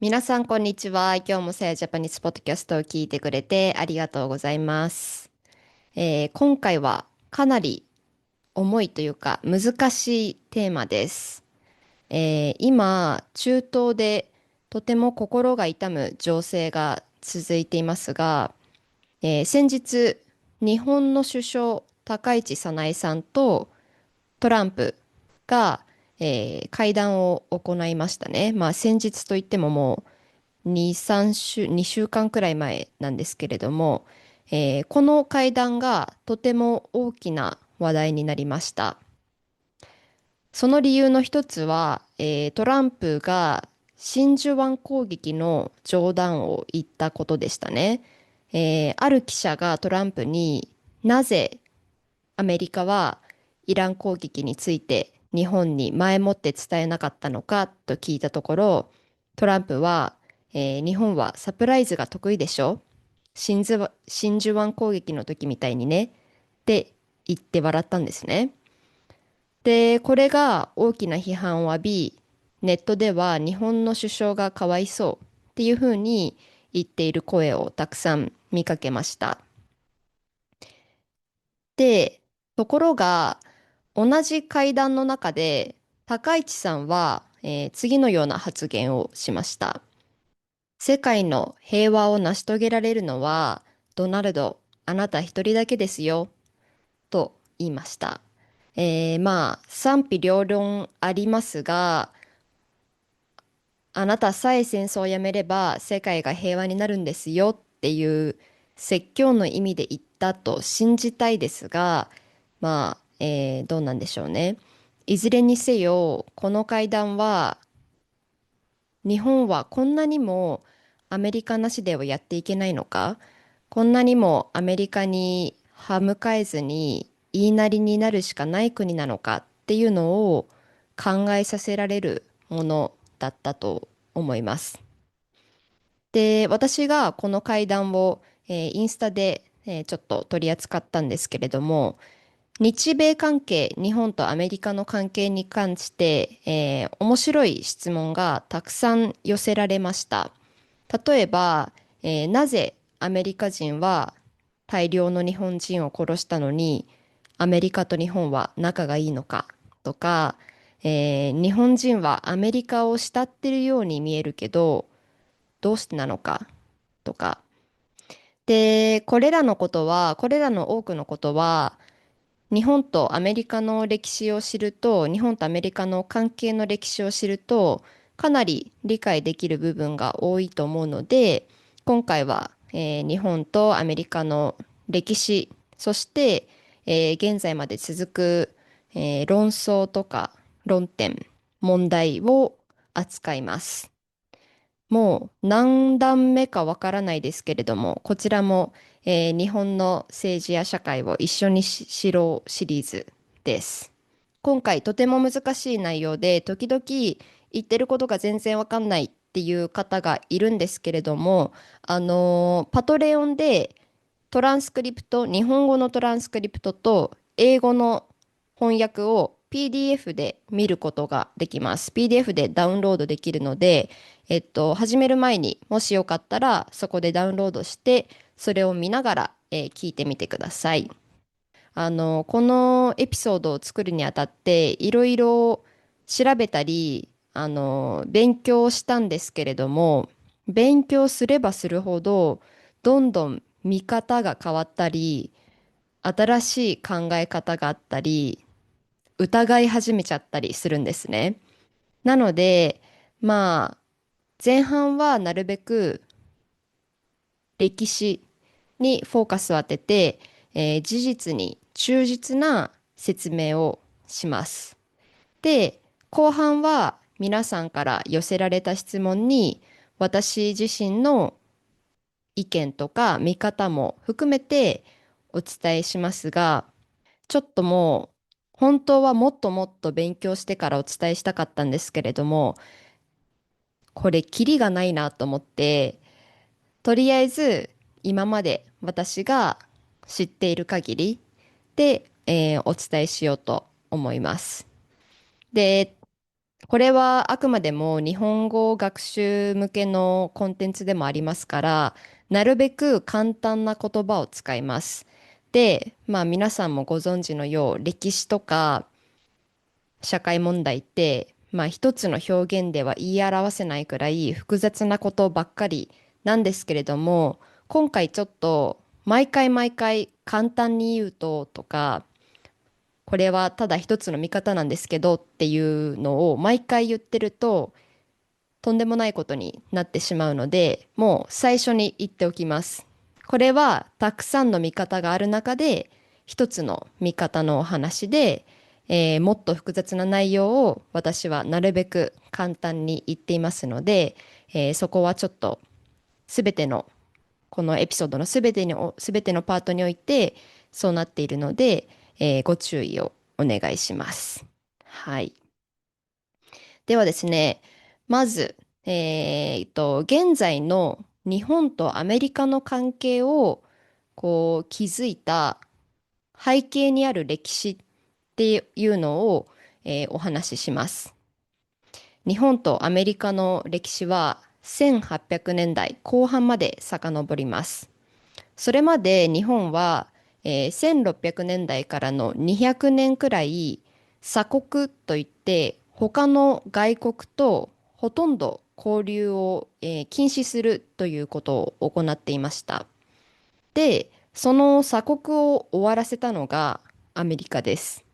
皆さん、こんにちは。今日もさやジャパニーズポッドキャストを聞いてくれてありがとうございます。今回はかなり重いというか難しいテーマです。今、中東でとても心が痛む情勢が続いていますが、先日、日本の首相、高市早苗さんとトランプが、会談を行いましたね。まあ先日といってももう2、3週、2週間くらい前なんですけれども、この会談がとても大きな話題になりました。その理由の一つは、トランプが真珠湾攻撃の冗談を言ったことでしたね。ある記者がトランプになぜアメリカはイラン攻撃について日本に前もって伝えなかったのかと聞いたところ、トランプは、日本はサプライズが得意でしょ、真珠湾攻撃の時みたいにねって言って笑ったんですね。で、これが大きな批判を浴び、ネットでは日本の首相がかわいそうっていうふうに言っている声をたくさん見かけました。で、ところが、同じ会談の中で、高市さんは、次のような発言をしました。世界の平和を成し遂げられるのは、ドナルド、あなた一人だけですよ、と言いました。まあ、賛否両論ありますが、あなたさえ戦争をやめれば世界が平和になるんですよっていう説教の意味で言ったと信じたいですが、まあ、どうなんでしょうね。いずれにせよ、この会談は日本はこんなにもアメリカなしではやっていけないのか、こんなにもアメリカに歯向かえずに言いなりになるしかない国なのかっていうのを考えさせられるものだったと思います。で、私がこの会談を、インスタで、ちょっと取り扱ったんですけれども、日米関係、日本とアメリカの関係に関して、面白い質問がたくさん寄せられました。例えば、なぜアメリカ人は大量の日本人を殺したのに、アメリカと日本は仲がいいのかとか、日本人はアメリカを慕ってるように見えるけど、どうしてなのかとか。で、これらの多くのことは、日本とアメリカの歴史を知ると、日本とアメリカの関係の歴史を知ると、かなり理解できる部分が多いと思うので、今回は、日本とアメリカの歴史、そして、現在まで続く、論争とか論点、問題を扱います。もう何段目かわからないですけれども、こちらも、日本の政治や社会を一緒に知ろうシリーズです。今回とても難しい内容で、時々言ってることが全然わかんないっていう方がいるんですけれども、パトレオンでトランスクリプト、日本語のトランスクリプトと英語の翻訳を PDF で見ることができます。PDF でダウンロードできるので、始める前にもしよかったらそこでダウンロードして、それを見ながら、聞いてみてください。このエピソードを作るにあたっていろいろ調べたり、勉強したんですけれども、勉強すればするほど、どんどん見方が変わったり、新しい考え方があったり、疑い始めちゃったりするんですね。なので、まあ、前半はなるべく歴史にフォーカスを当てて、事実に忠実な説明をします。で、後半は皆さんから寄せられた質問に私自身の意見とか見方も含めてお伝えしますが、ちょっともう本当はもっともっと勉強してからお伝えしたかったんですけれども、これキリがないなと思って、とりあえず今まで私が知っている限りで、お伝えしようと思います。で、これはあくまでも日本語学習向けのコンテンツでもありますから、なるべく簡単な言葉を使います。で、まあ皆さんもご存知のよう、歴史とか社会問題って、まあ一つの表現では言い表せないくらい複雑なことばっかりなんですけれども、今回ちょっと毎回毎回簡単に言うとか、これはただ一つの見方なんですけどっていうのを毎回言ってると、とんでもないことになってしまうので、もう最初に言っておきます。これはたくさんの見方がある中で、一つの見方のお話で、もっと複雑な内容を私はなるべく簡単に言っていますので、そこはちょっとすべての、このエピソードのすべてのパートにおいてそうなっているので、ご注意をお願いします。はい。ではですね、まず、現在の日本とアメリカの関係を築いた背景にある歴史っていうのを、お話しします。日本とアメリカの歴史は1800年代後半まで遡ります。それまで日本は、1600年代からの200年くらい鎖国といって他の外国とほとんど交流を、禁止するということを行っていました。で、その鎖国を終わらせたのがアメリカです。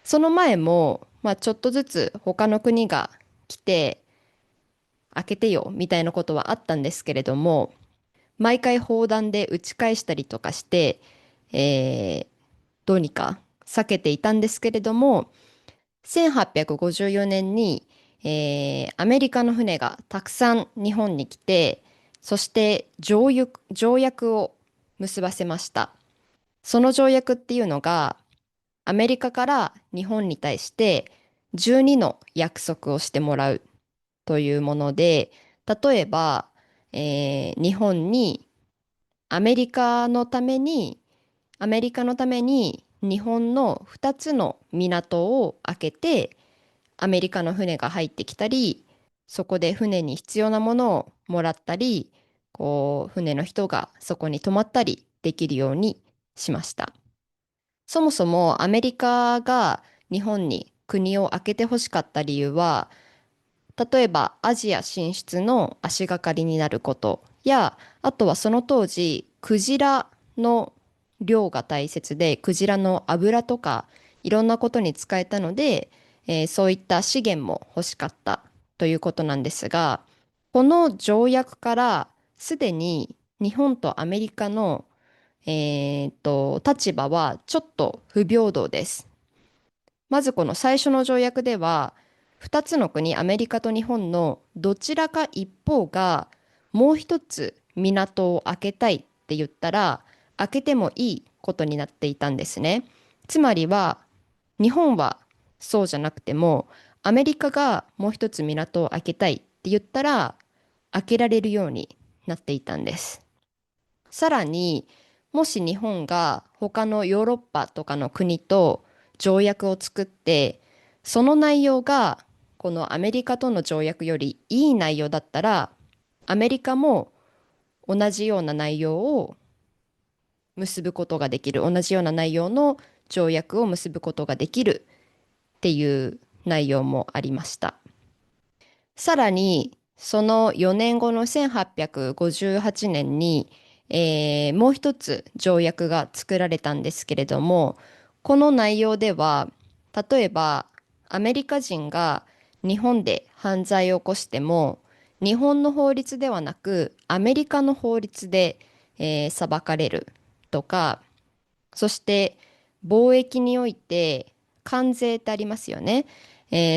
その前も、まあ、ちょっとずつ他の国が来て開けてよみたいなことはあったんですけれども、毎回砲弾で撃ち返したりとかして、えーどうにか避けていたんですけれども、1854年に、アメリカの船がたくさん日本に来て、そして条約を結ばせました。その条約っていうのが、アメリカから日本に対して12の約束をしてもらうというもので、例えば、日本にアメリカのために、アメリカのために日本の2つの港を開けて、アメリカの船が入ってきたり、そこで船に必要なものをもらったり、船の人がそこに泊まったりできるようにしました。そもそもアメリカが日本に国を開けてほしかった理由は、例えばアジア進出の足がかりになることや、あとはその当時、クジラの量が大切で、クジラの油とかいろんなことに使えたので、そういった資源も欲しかったということなんですが、この条約からすでに日本とアメリカの、立場はちょっと不平等です。まずこの最初の条約では、2つの国、アメリカと日本のどちらか一方がもう一つ港を開けたいって言ったら、開けてもいいことになっていたんですね。つまりは、日本はそうじゃなくても、アメリカがもう一つ港を開けたいって言ったら、開けられるようになっていたんです。さらに、もし日本が他のヨーロッパとかの国と条約を作って、その内容がこのアメリカとの条約よりいい内容だったら、アメリカも同じような内容を結ぶことができる、同じような内容の条約を結ぶことができるっていう内容もありました。さらに、その4年後の1858年に、もう一つ条約が作られたんですけれども、この内容では、例えばアメリカ人が日本で犯罪を起こしても、日本の法律ではなくアメリカの法律で、裁かれるとか、そして貿易において関税ってありますよね。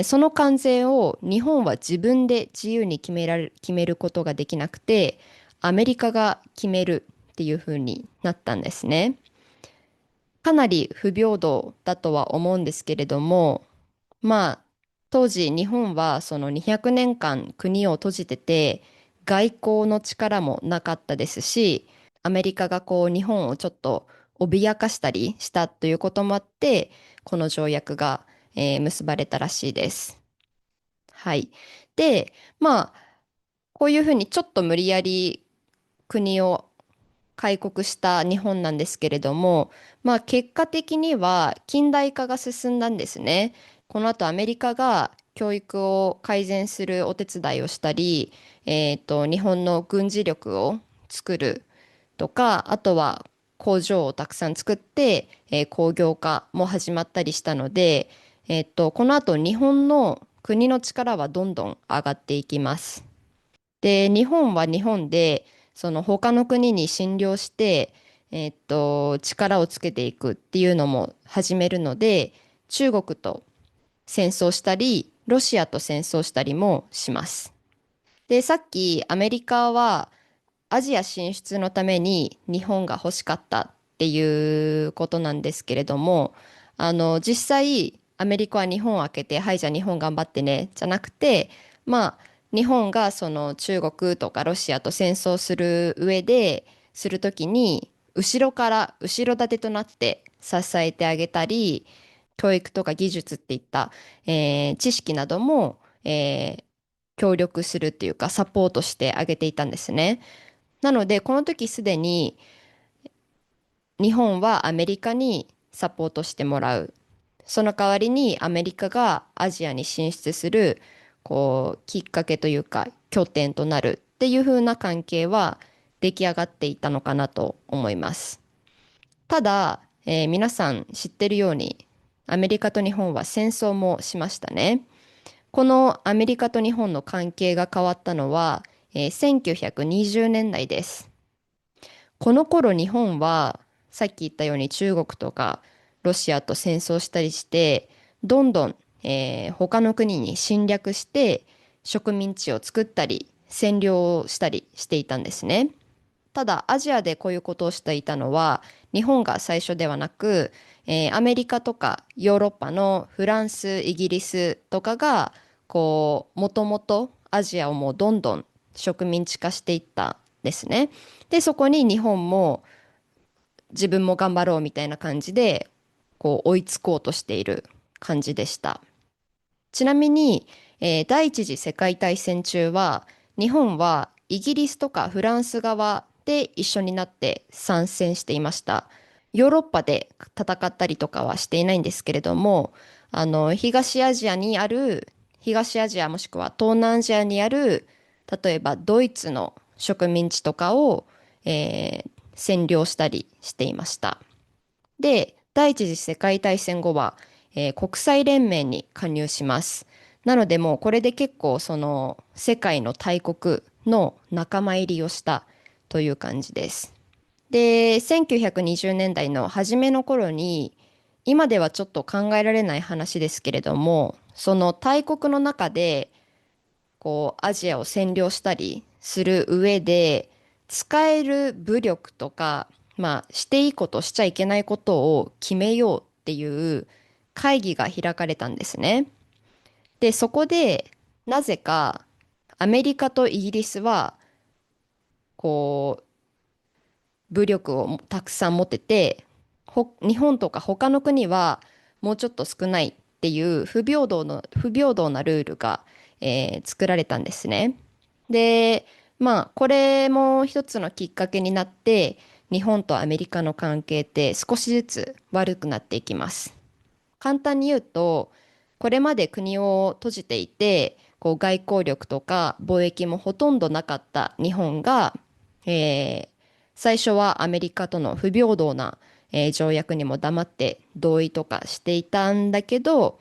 その関税を日本は自分で自由に決めることができなくて、アメリカが決めるっていう風になったんですね。かなり不平等だとは思うんですけれども、まあ、当時日本はその200年間国を閉じてて、外交の力もなかったですし、アメリカが日本をちょっと脅かしたりしたということもあって、この条約が、結ばれたらしいです。はい。で、まあ、こういうふうにちょっと無理やり国を開国した日本なんですけれども、まあ結果的には近代化が進んだんですね。この後アメリカが教育を改善するお手伝いをしたり、日本の軍事力を作るとか、あとは工場をたくさん作って、工業化も始まったりしたので、この後日本の国の力はどんどん上がっていきます。で、日本は日本で、その他の国に侵略して、力をつけていくっていうのも始めるので、中国と戦争したり、ロシアと戦争したりもします。で、さっきアメリカはアジア進出のために日本が欲しかったっていうことなんですけれども、実際アメリカは日本を開けて、はい、じゃあ日本頑張ってね、じゃなくて、まあ、日本がその中国とかロシアと戦争する上で、するときに、後ろから後ろ盾となって支えてあげたり、教育とか技術っていった、知識なども、協力するっていうかサポートしてあげていたんですね。なので、この時すでに日本はアメリカにサポートしてもらう。その代わりにアメリカがアジアに進出する、きっかけというか、拠点となるっていう風な関係は出来上がっていたのかなと思います。ただ、皆さん知ってるように、アメリカと日本は戦争もしましたね。このアメリカと日本の関係が変わったのは、1920年代です。この頃日本はさっき言ったように中国とかロシアと戦争したりして、どんどん、他の国に侵略して植民地を作ったり占領をしたりしていたんですね。ただアジアでこういうことをしていたのは日本が最初ではなく、アメリカとかヨーロッパのフランス、イギリスとかがもともとアジアをもうどんどん植民地化していったんですね。で、そこに日本も自分も頑張ろうみたいな感じで、追いつこうとしている感じでした。ちなみに、第一次世界大戦中は、日本はイギリスとかフランス側で一緒になって参戦していました。ヨーロッパで戦ったりとかはしていないんですけれども、東アジアもしくは東南アジアにある、例えばドイツの植民地とかを、占領したりしていました。で、第一次世界大戦後は、国際連盟に加入します。なのでもうこれで結構その世界の大国の仲間入りをしたという感じです。で、1920年代の初めの頃に、今ではちょっと考えられない話ですけれども、その大国の中でアジアを占領したりする上で使える武力とか、まあしていいことしちゃいけないことを決めようっていう会議が開かれたんですね。で、そこでなぜかアメリカとイギリスはこう武力をたくさん持ってて、日本とか他の国はもうちょっと少ないっていう不平等なルールが、作られたんですね。で、まあ、これも一つのきっかけになって、日本とアメリカの関係って少しずつ悪くなっていきます。簡単に言うと、これまで国を閉じていて、外交力とか貿易もほとんどなかった日本が、えー最初はアメリカとの不平等な、条約にも黙って同意とかしていたんだけど、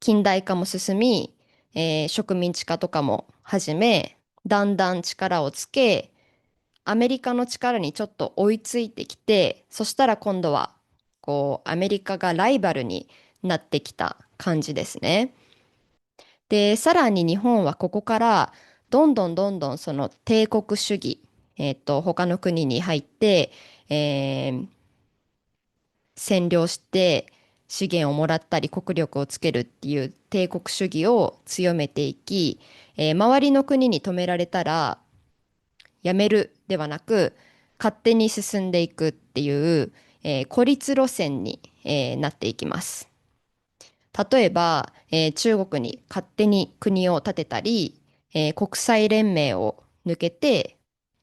近代化も進み、植民地化とかも始め、だんだん力をつけ、アメリカの力にちょっと追いついてきて、そしたら今度は、アメリカがライバルになってきた感じですね。で、さらに日本はここから、どんどんどんどんその帝国主義、他の国に入って、えー占領して資源をもらったり国力をつけるっていう帝国主義を強めていき、周りの国に止められたら、やめるではなく、勝手に進んでいくっていう、孤立路線に、なっていきます。例えば、中国に勝手に国を建てたり、国際連盟を抜けて、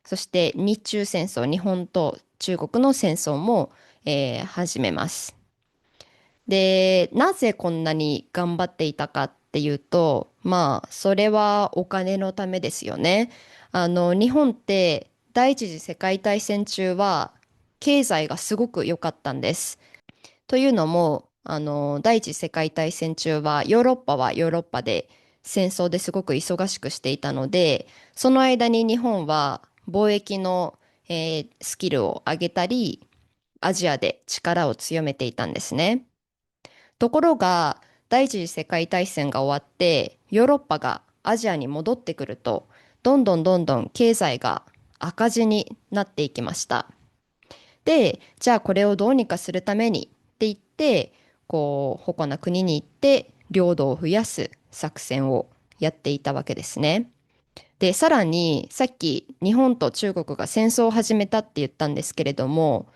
そして日中戦争、日本と中国の戦争も、始めます。で、なぜこんなに頑張っていたかっていうと、まあ、それはお金のためですよね。日本って第一次世界大戦中は経済がすごく良かったんです。というのも、第一次世界大戦中はヨーロッパはヨーロッパで戦争ですごく忙しくしていたので、その間に日本は貿易の、スキルを上げたり、アジアで力を強めていたんですね。ところが、第一次世界大戦が終わって、ヨーロッパがアジアに戻ってくると、どんどん経済が赤字になっていきました。で、じゃあこれをどうにかするためにって言って、他の国に行って領土を増やす作戦をやっていたわけですね。で、さらに、さっき日本と中国が戦争を始めたって言ったんですけれども、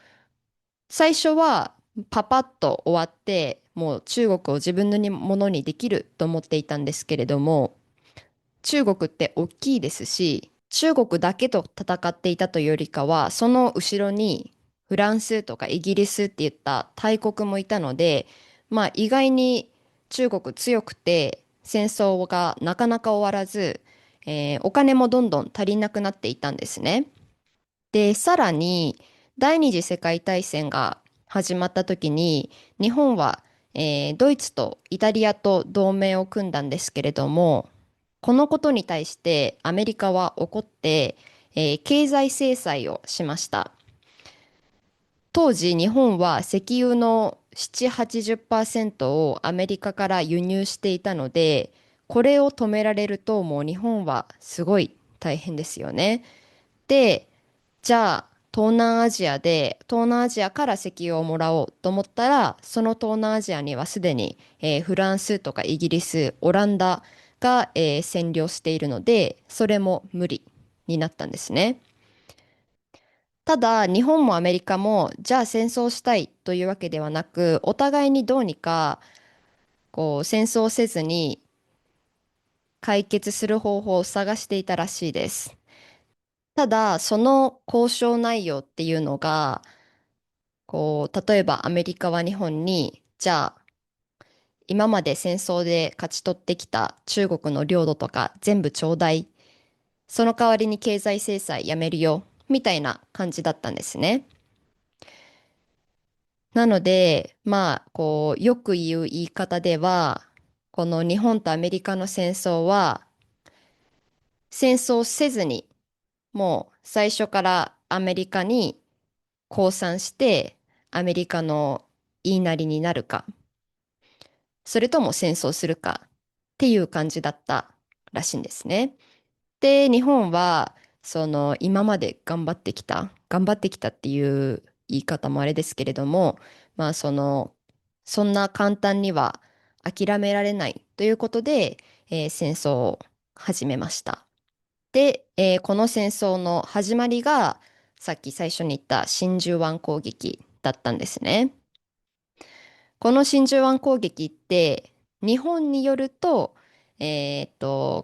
最初はパパッと終わって、もう中国を自分のものにできると思っていたんですけれども、中国って大きいですし、中国だけと戦っていたというよりかは、その後ろにフランスとかイギリスっていった大国もいたので、まあ意外に中国強くて戦争がなかなか終わらず、お金もどんどん足りなくなっていたんですね。で、さらに第二次世界大戦が始まった時に、日本は、ドイツとイタリアと同盟を組んだんですけれども、このことに対してアメリカは怒って、経済制裁をしました。当時日本は石油の7、80%をアメリカから輸入していたので、これを止められるともう日本はすごい大変ですよね。で、じゃあ東南アジアから石油をもらおうと思ったら、その東南アジアにはすでに、フランスとかイギリス、オランダが、占領しているので、それも無理になったんですね。ただ、日本もアメリカも、じゃあ戦争したいというわけではなく、お互いにどうにか、戦争せずに解決する方法を探していたらしいです。ただ、その交渉内容っていうのが、例えばアメリカは日本に、じゃあ、今まで戦争で勝ち取ってきた中国の領土とか全部ちょうだい。その代わりに経済制裁やめるよ。みたいな感じだったんですね。なので、まあ、よく言う言い方では、この日本とアメリカの戦争は、戦争せずに、もう最初からアメリカに降参して、アメリカの言いなりになるか、それとも戦争するかっていう感じだったらしいんですね。で、日本は、今まで頑張ってきたっていう言い方もあれですけれども、まあ、そんな簡単には諦められないということで、戦争を始めました。で、この戦争の始まりが、さっき最初に言った真珠湾攻撃だったんですね。この真珠湾攻撃って、日本によると、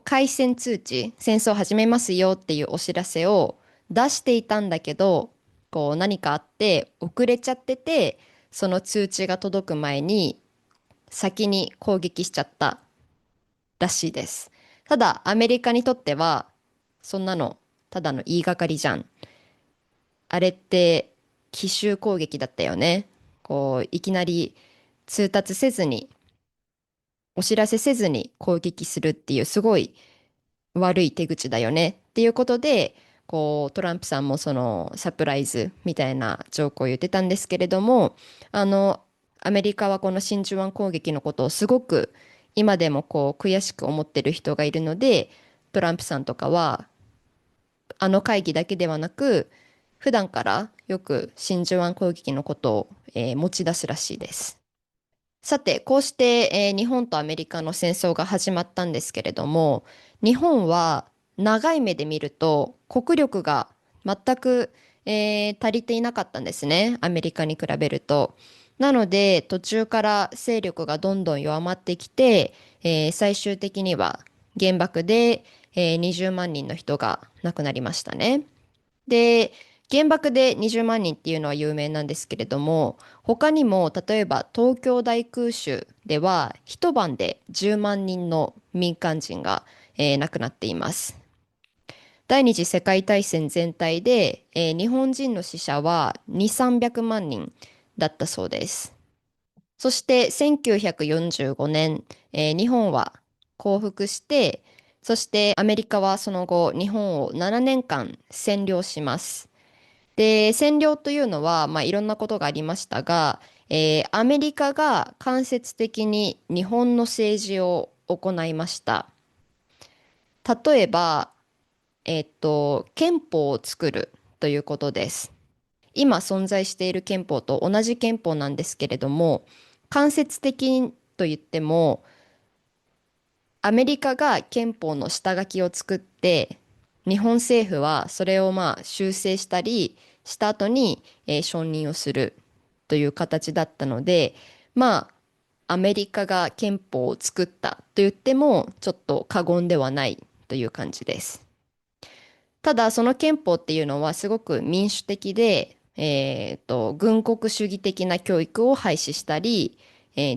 開戦通知、戦争始めますよっていうお知らせを出していたんだけど、何かあって遅れちゃってて、その通知が届く前に先に攻撃しちゃったらしいです。ただ、アメリカにとっては、そんなのただの言いがかりじゃん。あれって奇襲攻撃だったよね。いきなり通達せずに、お知らせせずに攻撃するっていうすごい悪い手口だよねっていうことで、トランプさんもそのサプライズみたいなジョークを言ってたんですけれども、あの、アメリカはこの真珠湾攻撃のことをすごく今でも悔しく思ってる人がいるので、トランプさんとかはあの会議だけではなく、普段からよく真珠湾攻撃のことを、持ち出すらしいです。さて、こうして、日本とアメリカの戦争が始まったんですけれども、日本は長い目で見ると国力が全く、足りていなかったんですね。アメリカに比べると。なので途中から勢力がどんどん弱まってきて、最終的には原爆で、20万人の人が亡くなりましたね。で、原爆で20万人っていうのは有名なんですけれども、他にも例えば東京大空襲では一晩で10万人の民間人が、亡くなっています。第二次世界大戦全体で、日本人の死者は2、300万人だったそうです。そして1945年、日本は降伏して、そしてアメリカはその後日本を7年間占領します。で、占領というのは、いろんなことがありましたが、アメリカが間接的に日本の政治を行いました。例えば、憲法を作るということです。今存在している憲法と同じ憲法なんですけれども、間接的と言っても、アメリカが憲法の下書きを作って、日本政府はそれを修正したりした後に、承認をするという形だったので、アメリカが憲法を作ったと言ってもちょっと過言ではないという感じです。ただその憲法っていうのはすごく民主的で、軍国主義的な教育を廃止したり、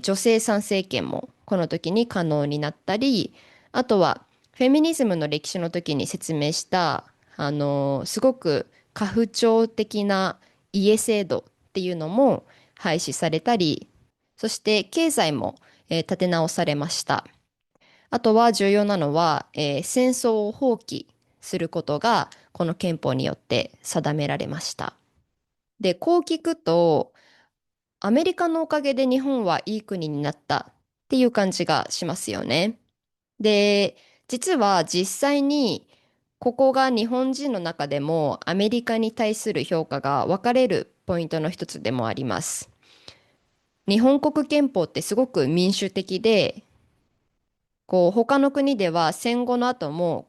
女性参政権もこの時に可能になったり、あとはフェミニズムの歴史の時に説明した、すごく家父長的な家制度っていうのも廃止されたり、そして経済も、立て直されました。あとは重要なのは、戦争を放棄することがこの憲法によって定められました。で、こう聞くと、アメリカのおかげで日本はいい国になったっていう感じがしますよね。で、実は実際にここが日本人の中でもアメリカに対する評価が分かれるポイントの一つでもあります。日本国憲法ってすごく民主的で、他の国では戦後の後も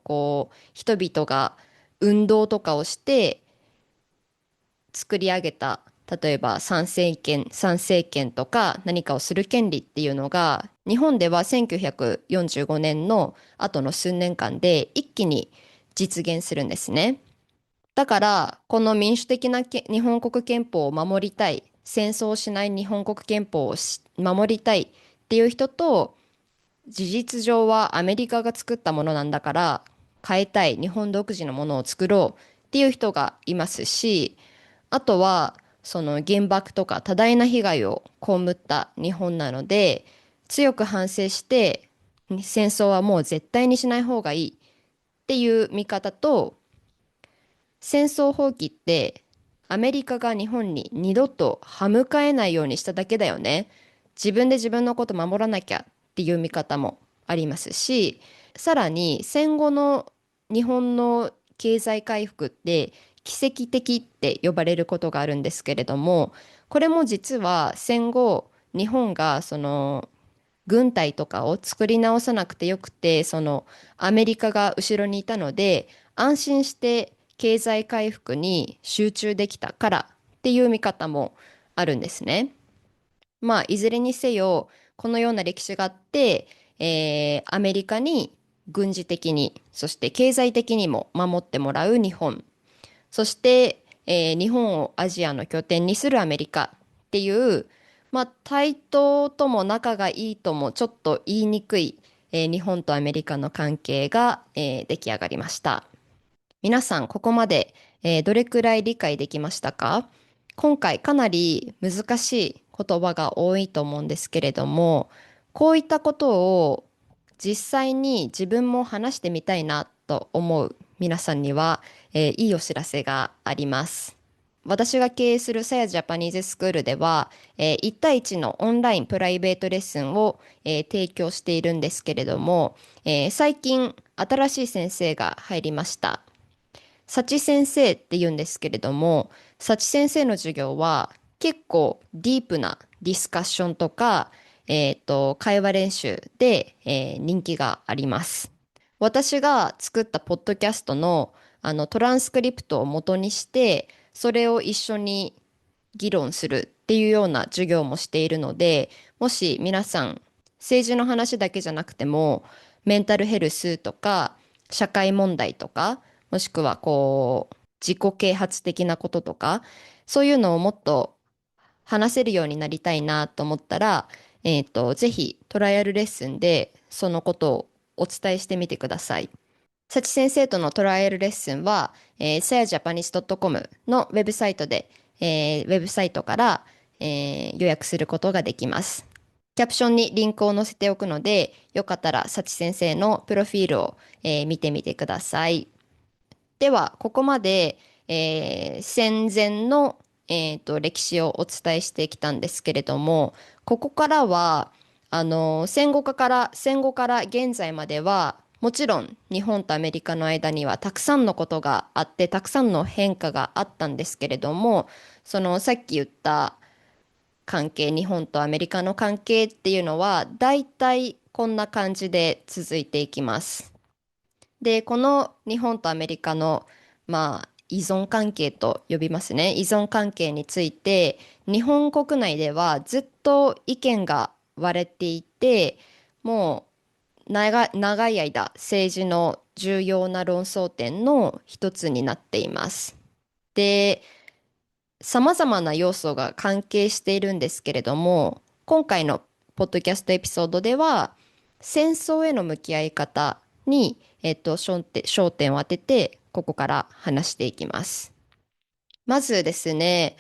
人々が運動とかをして作り上げた、例えば参政権とか何かをする権利っていうのが日本では1945年の後の数年間で一気に実現するんですね。だからこの民主的な日本国憲法を守りたい、戦争をしない日本国憲法を守りたいっていう人と、事実上はアメリカが作ったものなんだから変えたい、日本独自のものを作ろうっていう人がいますし、あとはその原爆とか多大な被害を被った日本なので、強く反省して戦争はもう絶対にしない方がいいっていう見方と、戦争放棄ってアメリカが日本に二度と歯向かえないようにしただけだよね。自分で自分のこと守らなきゃっていう見方もありますし、さらに戦後の日本の経済回復って奇跡的って呼ばれることがあるんですけれども、これも実は戦後日本がその軍隊とかを作り直さなくてよくて、そのアメリカが後ろにいたので、安心して経済回復に集中できたからっていう見方もあるんですね。いずれにせよ、このような歴史があって、アメリカに軍事的に、そして経済的にも守ってもらう日本。そして、日本をアジアの拠点にするアメリカっていう、対等とも仲がいいともちょっと言いにくい、日本とアメリカの関係が、出来上がりました。皆さん、ここまで、どれくらい理解できましたか？今回かなり難しい言葉が多いと思うんですけれども、こういったことを実際に自分も話してみたいなと思う皆さんには、いいお知らせがあります。私が経営するさやジャパニーズスクールでは、1対1のオンラインプライベートレッスンを、提供しているんですけれども、最近新しい先生が入りました。幸先生って言うんですけれども、幸先生の授業は結構ディープなディスカッションとか、会話練習で、人気があります。私が作ったポッドキャストの、トランスクリプトを元にして、それを一緒に議論するっていうような授業もしているので、もし皆さん政治の話だけじゃなくても、メンタルヘルスとか社会問題とか、もしくは自己啓発的なこととか、そういうのをもっと話せるようになりたいなと思ったら、ぜひトライアルレッスンでそのことをお伝えしてみてください。幸先生とのトライアルレッスンは、sayajapanese.com のウェブサイトで、ウェブサイトから、予約することができます。キャプションにリンクを載せておくので、よかったら幸先生のプロフィールを、見てみてください。では、ここまで、戦前の、歴史をお伝えしてきたんですけれども、ここからは、戦後から現在までは、もちろん日本とアメリカの間にはたくさんのことがあって、たくさんの変化があったんですけれども、そのさっき言った関係、日本とアメリカの関係っていうのは、だいたいこんな感じで続いていきます。で、この日本とアメリカの、依存関係と呼びますね。依存関係について、日本国内ではずっと意見が割れていて、もう長い間、政治の重要な論争点の一つになっています。で、様々な要素が関係しているんですけれども、今回のポッドキャストエピソードでは、戦争への向き合い方に、焦点を当てて、ここから話していきます。まずですね、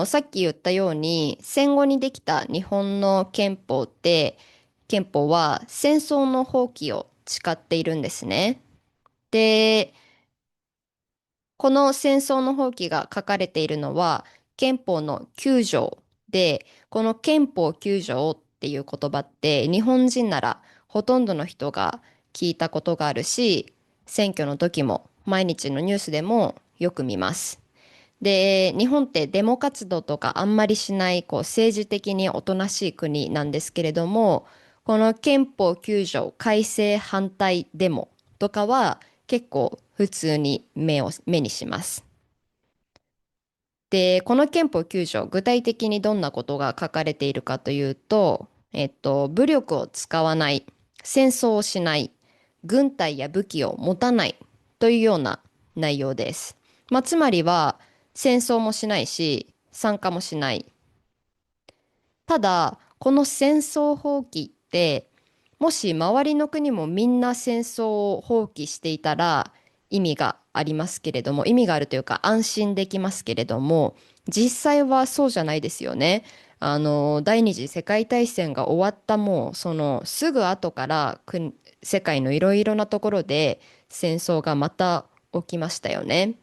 さっき言ったように、戦後にできた日本の憲法は戦争の放棄を誓っているんですね。で、この戦争の放棄が書かれているのは憲法の9条で、この憲法9条っていう言葉って日本人ならほとんどの人が聞いたことがあるし、選挙の時も毎日のニュースでもよく見ます。で、日本ってデモ活動とかあんまりしない政治的におとなしい国なんですけれども、この憲法9条改正反対デモとかは結構普通に目にします。で、この憲法9条、具体的にどんなことが書かれているかというと、武力を使わない、戦争をしない、軍隊や武器を持たないというような内容です。つまりは、戦争もしないし、参加もしない。ただ、この戦争放棄って、もし周りの国もみんな戦争を放棄していたら意味がありますけれども、意味があるというか安心できますけれども、実際はそうじゃないですよね。第二次世界大戦が終わったもう、そのすぐ後から世界のいろいろなところで戦争がまた起きましたよね。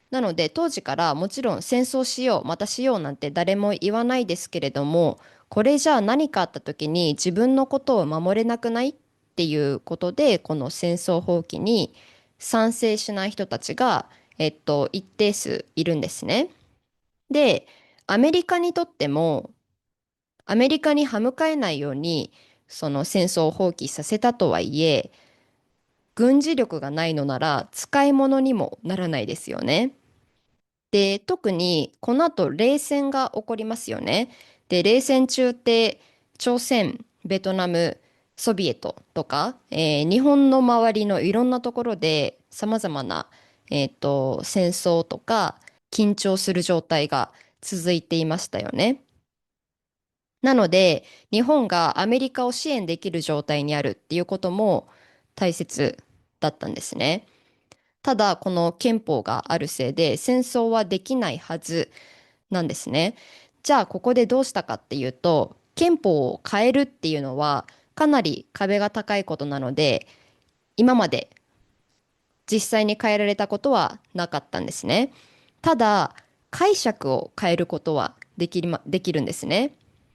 なので当時からもちろん戦争しよう、またしようなんて誰も言わないですけれども、これじゃあ何かあった時に自分のことを守れなくないっていうことで、この戦争放棄に賛成しない人たちが、一定数いるんですね。で、アメリカにとっても、アメリカに歯向かえないように、その戦争を放棄させたとはいえ、軍事力がないのなら使い物にもならないですよね。で、特にこの後冷戦が起こりますよね。で、冷戦中って朝鮮、ベトナム、ソビエトとか、日本の周りのいろんなところで様々な、戦争とか緊張する状態が続いていましたよね。なので、日本がアメリカを支援できる状態にあるっていうことも大切だったんですね。ただ、この憲法があるせいで戦争はできないはずなんですね。じゃあ、ここでどうしたかっていうと、憲法を変えるっていうのはかなり壁が高いことなので、今まで実際に変えられたことはなかったんですね。ただ、解釈を変えることはできるんですね。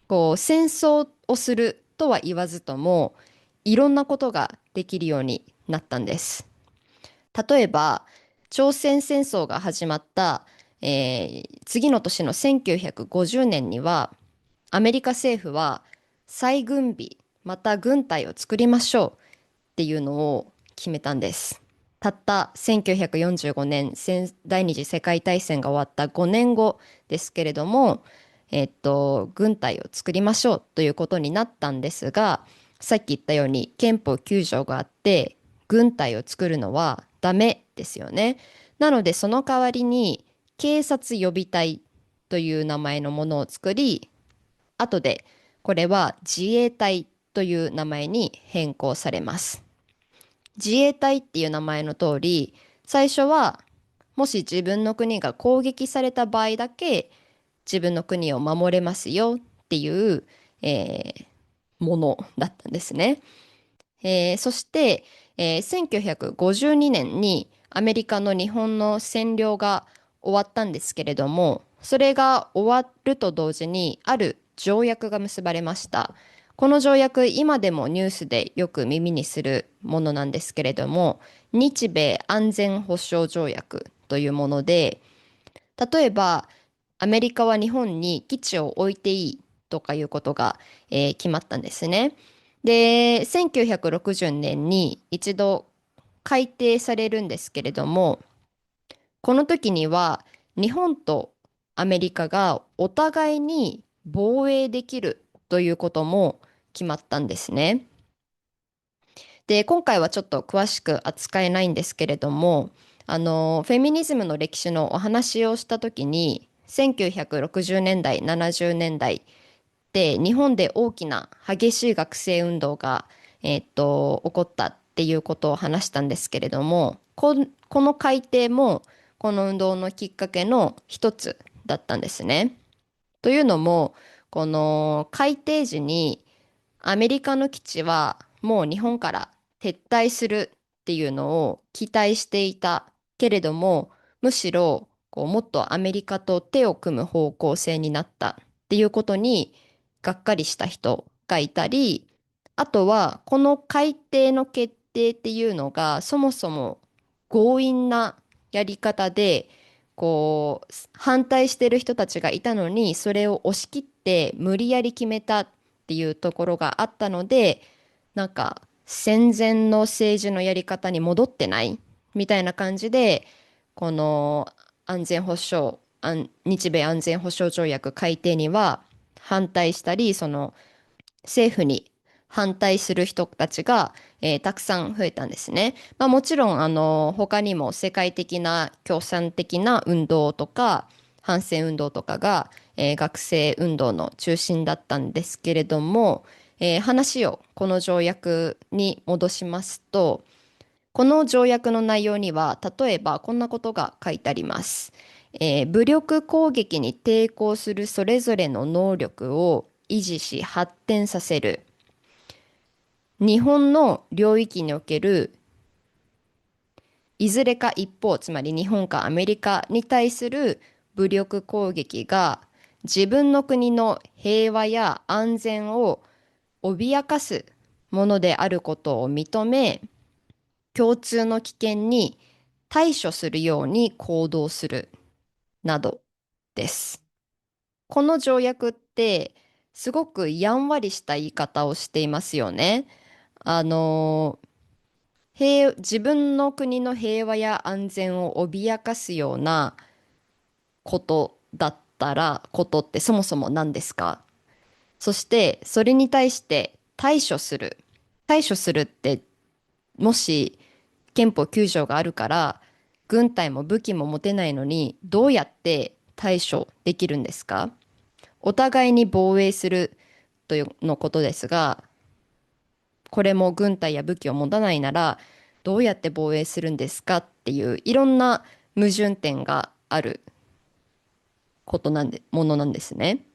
戦争をするとは言わずとも、いろんなことができるようになったんです。例えば、朝鮮戦争が始まった、次の年の1950年には、アメリカ政府は再軍備、また軍隊を作りましょうっていうのを決めたんです。たった1945年、第二次世界大戦が終わった5年後ですけれども、軍隊を作りましょうということになったんですが、さっき言ったように憲法9条があって、軍隊を作るのはダメですよね。なので、その代わりに警察予備隊という名前のものを作り、後でこれは自衛隊という名前に変更されます。自衛隊っていう名前の通り、最初はもし自分の国が攻撃された場合だけ自分の国を守れますよっていう、えーものだったんですね。そして、1952年にねんにアメリカの日本の占領が終わったんですけれども、それが終わると同時にある条約が結ばれました。この条約、今でもニュースでよく耳にするものなんですけれども、日米安全保障条約というもので、例えばアメリカは日本に基地を置いていいとかいうことが、決まったんですね。で、1960年に一度改定されるんですけれども、この時には日本とアメリカがお互いに防衛できるということも決まったんですね。で、今回はちょっと詳しく扱えないんですけれども、フェミニズムの歴史のお話をした時に、1960年代、70年代で日本で大きな激しい学生運動が、起こったっていうことを話したんですけれども、この改定もこの運動のきっかけの一つだったんですね。というのも、この改定時にアメリカの基地はもう日本から撤退するっていうのを期待していたけれども、むしろもっとアメリカと手を組む方向性になったっていうことにがっかりした人がいたり、あとはこの改定の決定っていうのがそもそも強引なやり方で、反対してる人たちがいたのにそれを押し切って無理やり決めたっていうところがあったので、なんか戦前の政治のやり方に戻ってないみたいな感じで、この安全保障、日米安全保障条約改定には反対したり、その政府に反対する人たちが、たくさん増えたんですね。まあ、もちろん他にも世界的な共産的な運動とか反戦運動とかが、学生運動の中心だったんですけれども、話をこの条約に戻しますと、この条約の内容には例えばこんなことが書いてあります。武力攻撃に抵抗するそれぞれの能力を維持し発展させる。日本の領域におけるいずれか一方、つまり日本かアメリカに対する武力攻撃が自分の国の平和や安全を脅かすものであることを認め、共通の危険に対処するように行動するなどです。この条約ってすごくやんわりした言い方をしていますよね。あの自分の国の平和や安全を脅かすようなことだったら、ことってそもそも何ですか？そしてそれに対して対処する。対処するって、もし憲法9条があるから軍隊も武器も持てないのにどうやって対処できるんですか？お互いに防衛するというのことですが、これも軍隊や武器を持たないならどうやって防衛するんですかっていういろんな矛盾点があるものなんですね。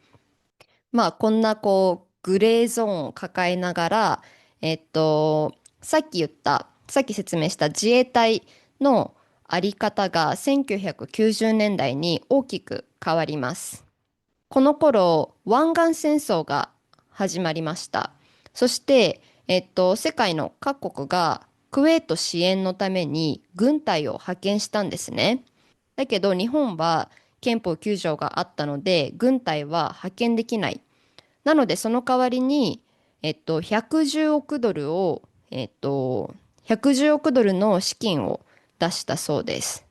まあこんなグレーゾーンを抱えながら、さっき説明した自衛隊のあり方が1990年代に大きく変わります。この頃、湾岸戦争が始まりました。そして、世界の各国がクウェート支援のために軍隊を派遣したんですね。だけど日本は憲法9条があったので軍隊は派遣できない。なのでその代わりに、110億ドルを、110億ドルの資金を出したそうです。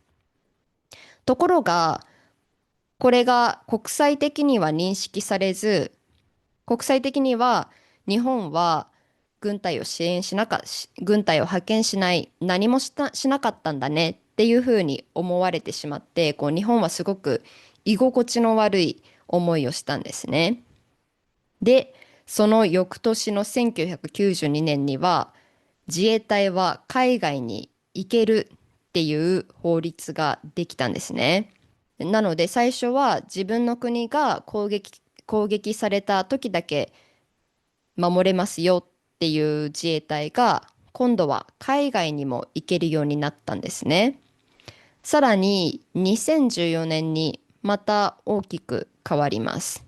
ところが、これが国際的には認識されず、国際的には日本は軍隊を支援しなか、軍隊を派遣しない、何もしなかったんだねっていうふうに思われてしまって、こう日本はすごく居心地の悪い思いをしたんですね。で、その翌年の1992年には、自衛隊は海外に行けるっていう法律ができたんですね。なので最初は自分の国が攻撃された時だけ守れますよっていう自衛隊が今度は海外にも行けるようになったんですね。さらに2014年にまた大きく変わります。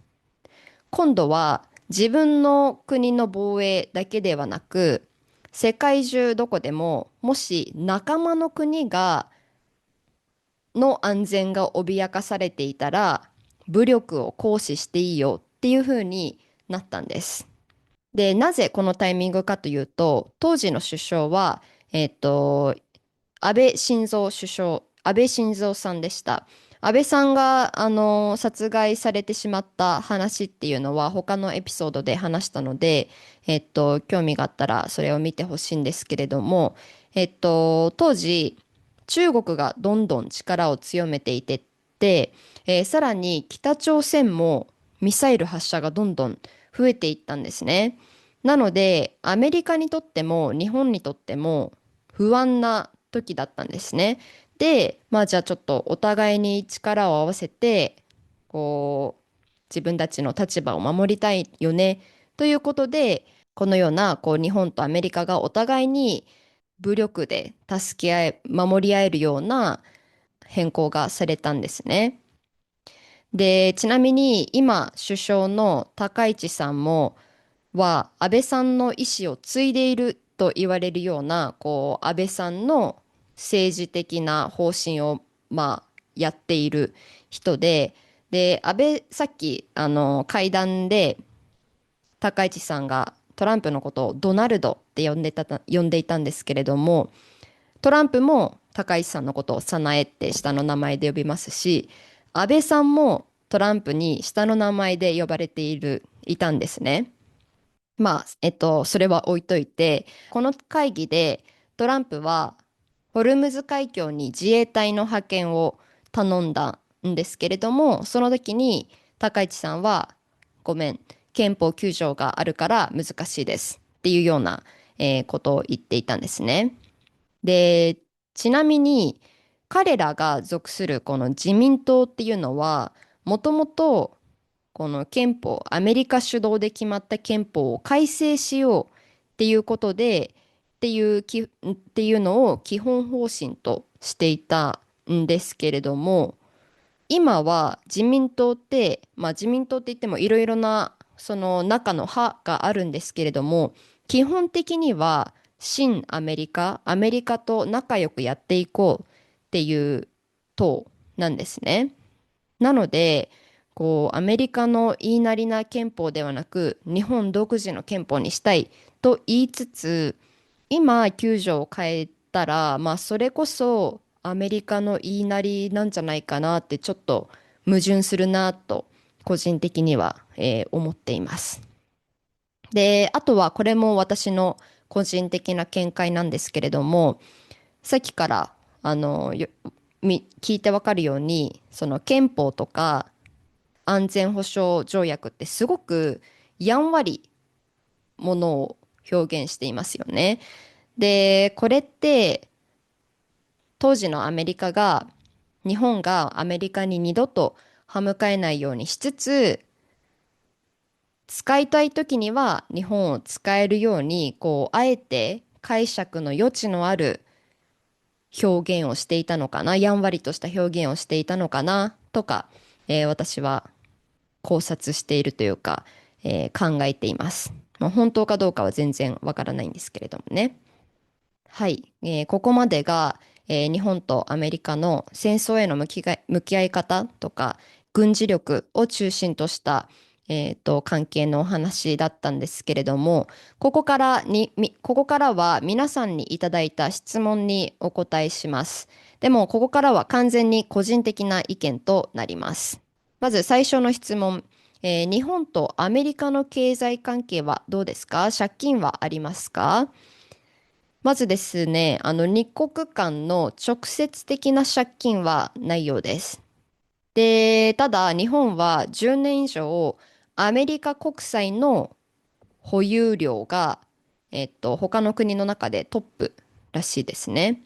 今度は自分の国の防衛だけではなく、世界中どこでももし仲間の国の安全が脅かされていたら、武力を行使していいよっていう風になったんです。で、なぜこのタイミングかというと、当時の首相は、えっと、安倍晋三さんでした。安倍さんが、殺害されてしまった話っていうのは他のエピソードで話したので、興味があったらそれを見てほしいんですけれども、当時、中国がどんどん力を強めていてって、さらに北朝鮮もミサイル発射がどんどん増えていったんですね。なので、アメリカにとっても日本にとっても不安な時だったんですね。で、まあじゃあちょっとお互いに力を合わせて、こう、自分たちの立場を守りたいよね、ということで、このような、こう、日本とアメリカがお互いに武力で助け合え、守り合えるような変更がされたんですね。で、ちなみに今、首相の高市さんは安倍さんの意思を継いでいると言われるような、こう、安倍さんの政治的な方針を、まあ、やっている人で、さっき、会談で高市さんがトランプのことをドナルドって呼んでいたんですけれども、トランプも高市さんのことを早苗って下の名前で呼びますし、安倍さんもトランプに下の名前で呼ばれていたんですね。まあ、それは置いといて、この会議でトランプはホルムズ海峡に自衛隊の派遣を頼んだんですけれども、その時に高市さんは、ごめん、憲法9条があるから難しいですっていうような、ことを言っていたんですね。で、ちなみに彼らが属するこの自民党っていうのは、もともとこのアメリカ主導で決まった憲法を改正しようっていうことで、っていうのを基本方針としていたんですけれども、今は自民党って言ってもいろいろなその中の派があるんですけれども、基本的には親アメリカと仲良くやっていこうっていう党なんですね。なので、こう、アメリカの言いなりな憲法ではなく、日本独自の憲法にしたいと言いつつ、今、9条を変えたら、まあ、それこそアメリカの言いなりなんじゃないかなって、ちょっと矛盾するなと、個人的には、思っています。で、あとは、これも私の個人的な見解なんですけれども、さっきから、あの、よ聞いてわかるように、その憲法とか、安全保障条約ってすごくやんわりものを表現していますよね。で、これって当時の日本がアメリカに二度と歯向かえないようにしつつ、使いたい時には日本を使えるように、こう、あえて解釈の余地のある表現をしていたのかな、やんわりとした表現をしていたのかな、とか、私は考察しているというか、考えています。まあ、本当かどうかは全然わからないんですけれどもね。はい、ここまでが、日本とアメリカの戦争への向き合い方とか軍事力を中心とした、関係のお話だったんですけれども、ここからは皆さんにいただいた質問にお答えします。でも、ここからは完全に個人的な意見となります。まず最初の質問。日本とアメリカの経済関係はどうですか？借金はありますか？まずですね、日国間の直接的な借金はないようです。で、ただ日本は10年以上アメリカ国債の保有量が、他の国の中でトップらしいですね。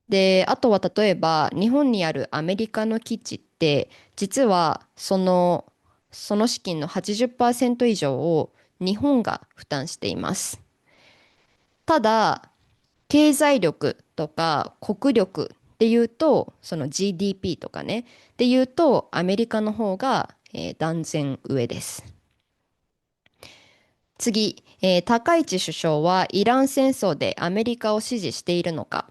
で、あとは例えば日本にあるアメリカの基地って実はその資金の80%以上を日本が負担しています。ただ、経済力とか国力っていうと、その GDP とかね、っていうと、アメリカの方が、断然上です。次、高市首相はイラン戦争でアメリカを支持しているのか。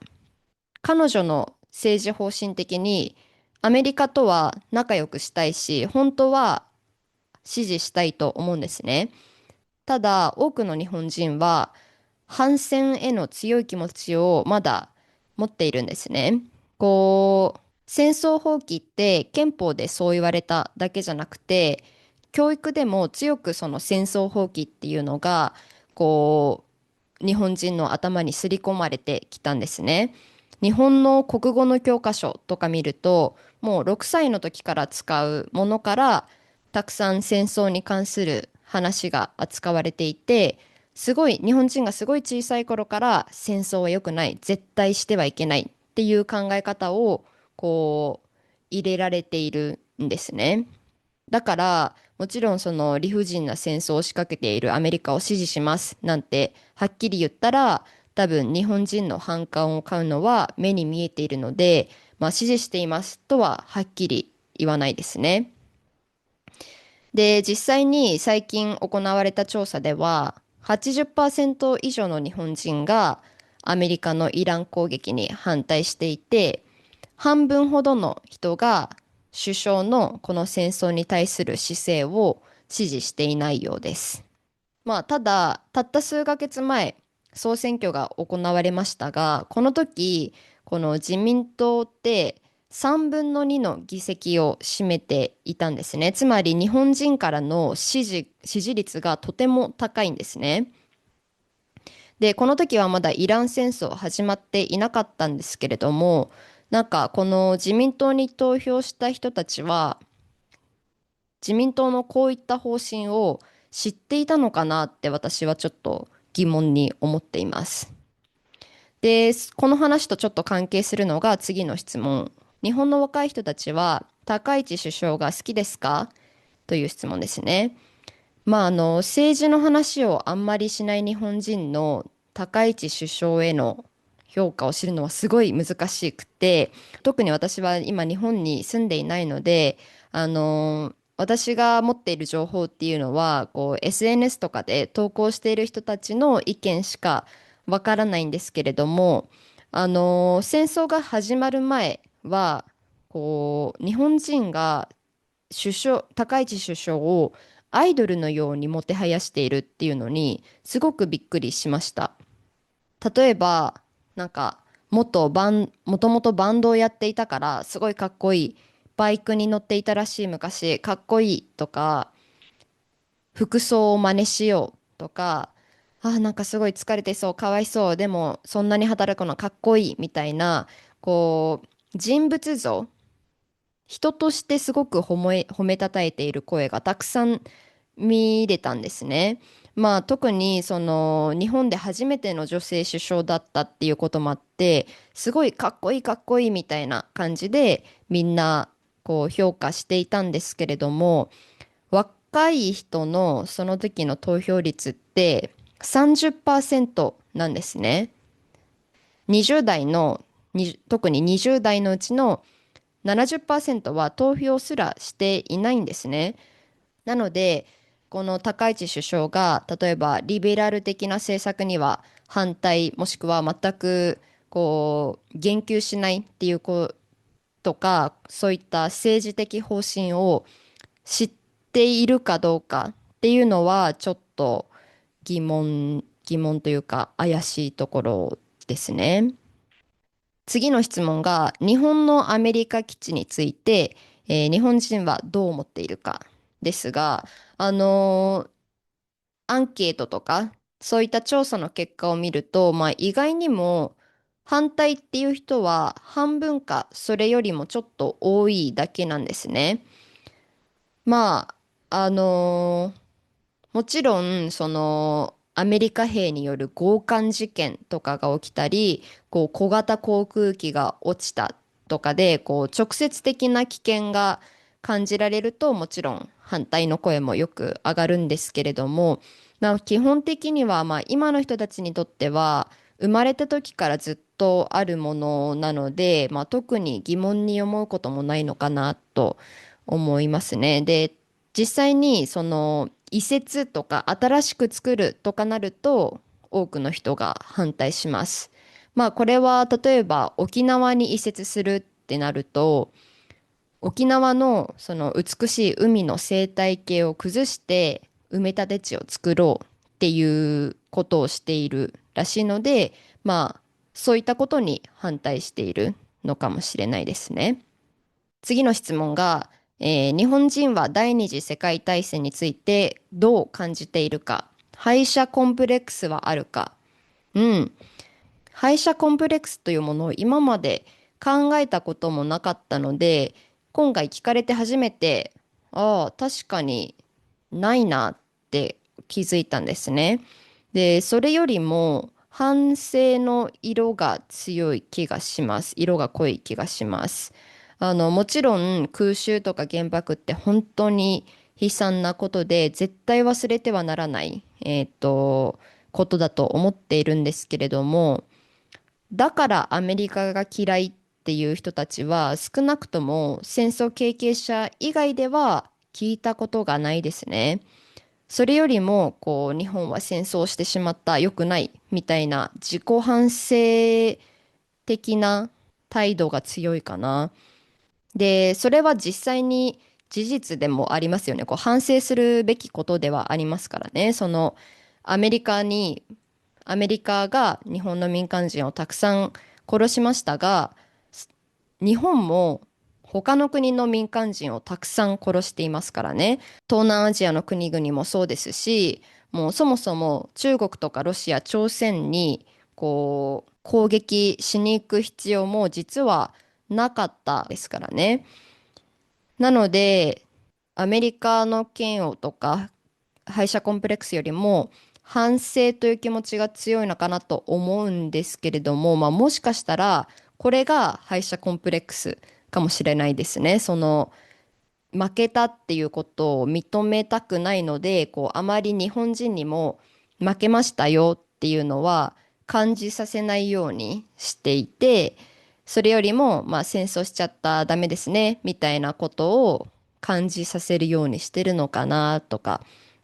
彼女の政治方針的にアメリカとは仲良くしたいし、本当は支持したいと思うんですね。ただ、多くの日本人は反戦への強い気持ちをまだ持っているんですね。戦争放棄って憲法でそう言われただけじゃなくて、教育でも強くその戦争放棄っていうのが、日本人の頭に刷り込まれてきたんですね。日本の国語の教科書とか見ると、もう6歳の時から使うものから、たくさん戦争に関する話が扱われていて、日本人がすごい小さい頃から戦争は良くない、絶対してはいけないっていう考え方をこう入れられているんですね。だからもちろんその理不尽な戦争を仕掛けているアメリカを支持しますなんてはっきり言ったら、多分日本人の反感を買うのは目に見えているので、まあ、支持していますとははっきり言わないですね。で、実際に最近行われた調査では、80%以上の日本人がアメリカのイラン攻撃に反対していて、半分ほどの人が首相のこの戦争に対する姿勢を支持していないようです。まあ、ただ、たった数ヶ月前、総選挙が行われましたが、この時、この自民党って3分の2の議席を占めていたんですね。つまり日本人からの支持率がとても高いんですね。で、この時はまだイラン戦争始まっていなかったんですけれども、なんかこの自民党に投票した人たちは、自民党のこういった方針を知っていたのかなって私はちょっと疑問に思っています。で、この話とちょっと関係するのが次の質問。日本の若い人たちは高市首相が好きですかという質問ですね。まあ、政治の話をあんまりしない日本人の高市首相への評価を知るのはすごい難しくて、特に私は今日本に住んでいないので、私が持っている情報っていうのは、SNS とかで投稿している人たちの意見しかわからないんですけれども、戦争が始まる前は、日本人が高市首相をアイドルのようにもてはやしているっていうのにすごくびっくりしました。例えば、なんかもともとバンドをやっていたからすごいかっこいい。バイクに乗っていたらしい昔、かっこいいとか、服装を真似しようとか、なんかすごい疲れてそう、かわいそう、でもそんなに働くのかっこいいみたいな、人物像、人としてすごく褒めたたえている声がたくさん見れたんですね。まあ特にその日本で初めての女性首相だったっていうこともあって、すごいかっこいいかっこいいみたいな感じでみんな評価していたんですけれども、若い人のその時の投票率って30%なんですね。20代の特に20代のうちの70%は投票すらしていないんですね。なので、この高市首相が例えばリベラル的な政策には反対、もしくは全く言及しないっていうことか、そういった政治的方針を知っているかどうかっていうのはちょっと疑問というか怪しいところですね。次の質問が日本のアメリカ基地について、日本人はどう思っているかですが、あのーアンケートとかそういった調査の結果を見ると、まあ、意外にも反対っていう人は半分かそれよりもちょっと多いだけなんですね。まあ、もちろん、アメリカ兵による強姦事件とかが起きたり、小型航空機が落ちたとかで、直接的な危険が感じられると、もちろん反対の声もよく上がるんですけれども、まあ、基本的には、まあ、今の人たちにとっては、生まれた時からずっとあるものなので、まあ、特に疑問に思うこともないのかなと思いますね。で、実際に移設とか新しく作るとかなると多くの人が反対します。まあこれは例えば沖縄に移設するってなると沖縄のその美しい海の生態系を崩して埋め立て地を作ろうっていうことをしているらしいので、まあそういったことに反対しているのかもしれないですね。次の質問が、日本人は第二次世界大戦についてどう感じているか、敗者コンプレックスはあるか。うん、敗者コンプレックスというものを今まで考えたこともなかったので、今回聞かれて初めて、ああ、確かにないなって気づいたんですね。で、それよりも反省の色が強い気がします。色が濃い気がします。もちろん空襲とか原爆って本当に悲惨なことで絶対忘れてはならない、ことだと思っているんですけれども、だからアメリカが嫌いっていう人たちは少なくとも戦争経験者以外では聞いたことがないですね。それよりも日本は戦争をしてしまった、良くないみたいな自己反省的な態度が強いかな。で、それは実際に事実でもありますよね。反省するべきことではありますからね。アメリカにアメリカが日本の民間人をたくさん殺しましたが、日本も他の国の民間人をたくさん殺していますからね。東南アジアの国々もそうですし、もうそもそも中国とかロシア、朝鮮に攻撃しに行く必要も実はなかったですからね。なので、アメリカの嫌悪とか敗者コンプレックスよりも反省という気持ちが強いのかなと思うんですけれども、まあ、もしかしたらこれが敗者コンプレックスかもしれないですね。負けたっていうことを認めたくないので、あまり日本人にも負けましたよっていうのは感じさせないようにしていて、それよりも、まあ、戦争しちゃったダメですねみたいなことを感じさせるようにしてるのかなとか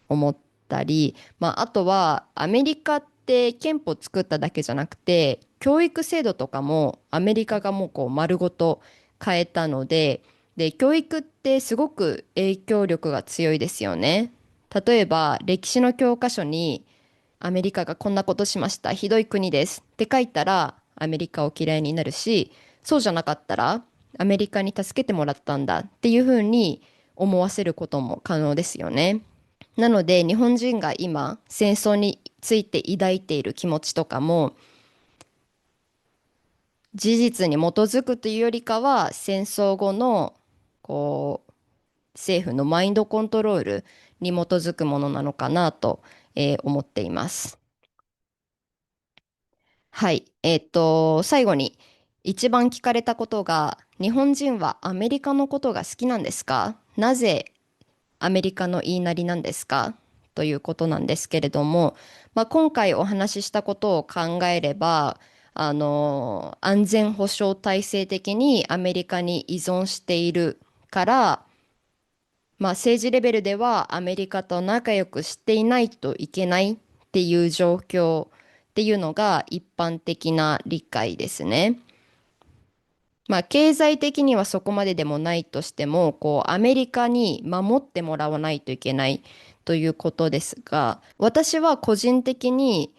思ったり、まあ、あとはアメリカって憲法作っただけじゃなくて教育制度とかもアメリカがもう丸ごと変えたので、教育ってすごく影響力が強いですよね。例えば歴史の教科書にアメリカがこんなことしました、ひどい国ですって書いたらアメリカを嫌いになるし、そうじゃなかったらアメリカに助けてもらったんだっていうふうに思わせることも可能ですよね。なので日本人が今戦争について抱いている気持ちとかも事実に基づくというよりかは戦争後のこう政府のマインドコントロールに基づくものなのかなと、思っています。はい。最後に一番聞かれたことが、日本人はアメリカのことが好きなんですか？なぜアメリカの言いなりなんですか？ということなんですけれども、まあ、今回お話ししたことを考えれば、安全保障体制的にアメリカに依存しているから、まあ、政治レベルではアメリカと仲良くしていないといけないっていう状況っていうのが一般的な理解ですね。まあ、経済的にはそこまででもないとしても、アメリカに守ってもらわないといけないっということですが、私は個人的に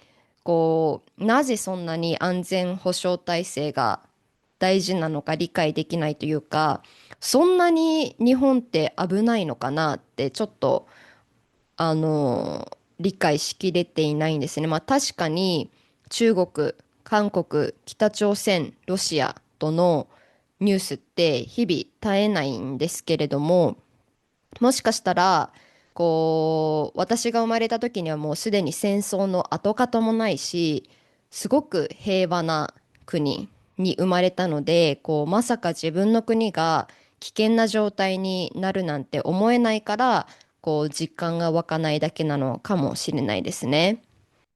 なぜそんなに安全保障体制が大事なのか理解できないというか、そんなに日本って危ないのかなってちょっと理解しきれていないんですね。まあ確かに中国、韓国、北朝鮮、ロシアとのニュースって日々絶えないんですけれども、もしかしたら私が生まれた時にはもうすでに戦争の跡形もないし、すごく平和な国に生まれたので、まさか自分の国が危険な状態になるなんて思えないから、実感が湧かないだけなのかもしれないですね。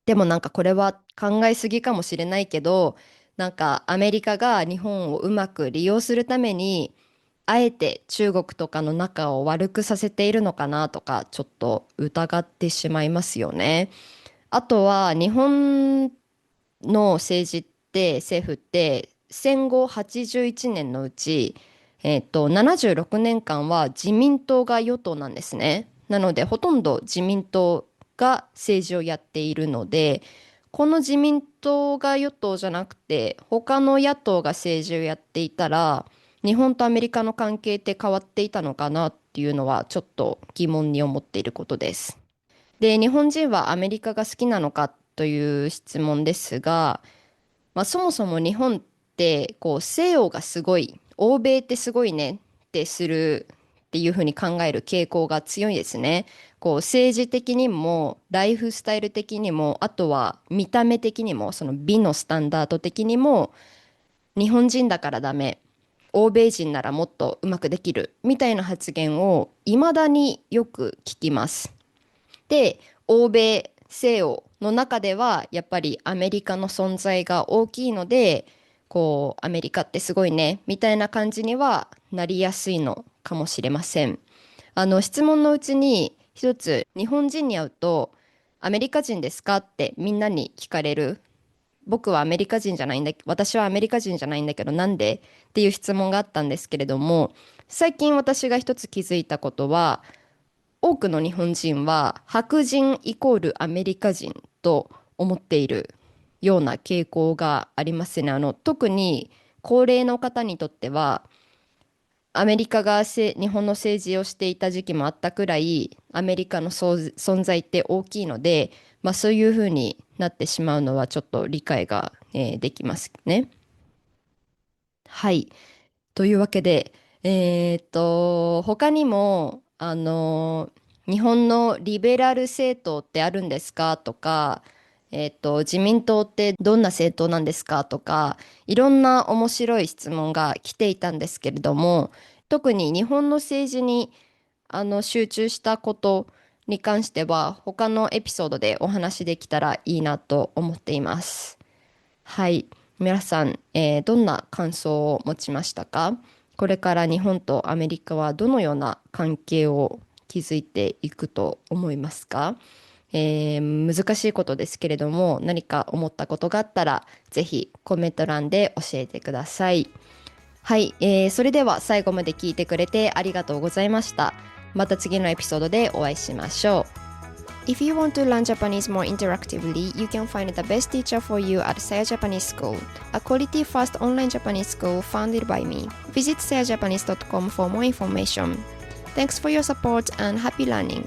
でもなんかこれは考えすぎかもしれないけど、なんかアメリカが日本をうまく利用するために、あえて中国とかの仲を悪くさせているのかなとか、ちょっと疑ってしまいますよね。あとは日本の政府って戦後81年のうち、76年間は自民党が与党なんですね。なのでほとんど自民党が政治をやっているので、この自民党が与党じゃなくて他の野党が政治をやっていたら、日本とアメリカの関係って変わっていたのかなっていうのはちょっと疑問に思っていることです。で、日本人はアメリカが好きなのかという質問ですが、まあ、そもそも日本って西洋がすごい、欧米ってすごいねってするっていうふうに考える傾向が強いですね。政治的にもライフスタイル的にも、あとは見た目的にも、その美のスタンダード的にも、日本人だからダメ、欧米人ならもっとうまくできるみたいな発言を未だによく聞きます。で、欧米、西洋の中ではやっぱりアメリカの存在が大きいので、アメリカってすごいねみたいな感じにはなりやすいのかもしれません。質問のうちに一つ、日本人に会うとアメリカ人ですかってみんなに聞かれる。僕はアメリカ人じゃないんだ、私はアメリカ人じゃないんだけどなんでっていう質問があったんですけれども、最近私が一つ気づいたことは、多くの日本人は白人イコールアメリカ人と思っているような傾向がありますね。特に高齢の方にとっては、アメリカが日本の政治をしていた時期もあったくらい、アメリカの存在って大きいので、まあ、そういうふうになってしまうのはちょっと理解が、できますね。はい。というわけで、他にも、日本のリベラル政党ってあるんですかとか、自民党ってどんな政党なんですかとか、いろんな面白い質問が来ていたんですけれども、特に日本の政治に集中したことに関しては、他のエピソードでお話できたらいいなと思っています。はい。皆さん、どんな感想を持ちましたか？これから日本とアメリカはどのような関係を築いていくと思いますか？難しいことですけれども、何か思ったことがあったら、ぜひコメント欄で教えてください。はい、それでは最後まで聞いてくれてありがとうございました。また次のエピソードでお会いしましょう。If you want to learn Japanese more interactively, you can find the best teacher for you at Saya Japanese School, a quality-first online Japanese school founded by me. Visit sayajapanese.com for more information. Thanks for your support and happy learning!